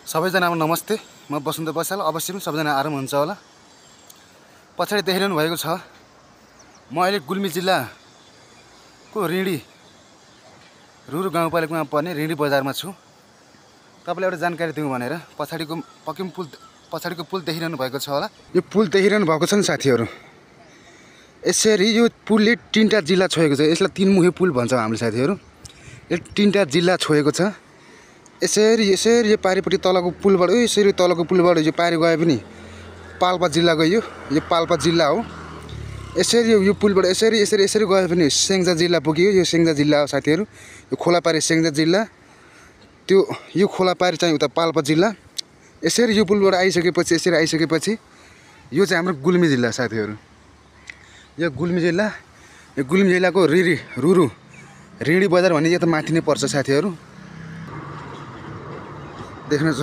सबैजनामा नमस्ते। म बसन्त बसाल। अवश्य पनि सबैजना आराम हुन्छ होला। पछाडि देखिरहनु भएको छ म अहिले गुल्मी जिल्लाको रिडी रुरु गाउँपालिकामा पर्ने रिडी बजारमा छु। तपाईलाई एउटा जानकारी दिउँ भनेर पछाडिको पुल देखिरहनु भएको छ होला। यो पुल देखिरहनु भएको छ नि साथीहरु। यसरी यो पुलले तीनटा जिल्ला छोएको छ। यसलाई तीनमुखे पुल भन्छौँ हामीले साथीहरु। यो तीनटा जिल्ला छोएको छ। यसरी यो पारिपट्टि तलको पुलबाट यसरी तलको पुलबाट यो पारि गए पनि पाल्पा जिल्ला गयो। यो पाल्पा जिल्ला हो। यसरी यो पुलबाट यसरी गए पनि सेङ्जा जिल्ला पुग्यो। यो सेङ्जा जिल्ला हो साथीहरु। यो खोलापारी सेङ्जा जिल्ला। यो खोलापारी चाहिँ उता पाल्पा जिल्ला। यसरी यो पुलबाट आइसकेपछि यो चाहिँ हाम्रो गुल्मी जिल्ला साथीहरु। यो गुल्मी जिल्लाको रुरु रिडी बजार भन्ने यो त माथि नै पर्छ साथीहरु। देख्न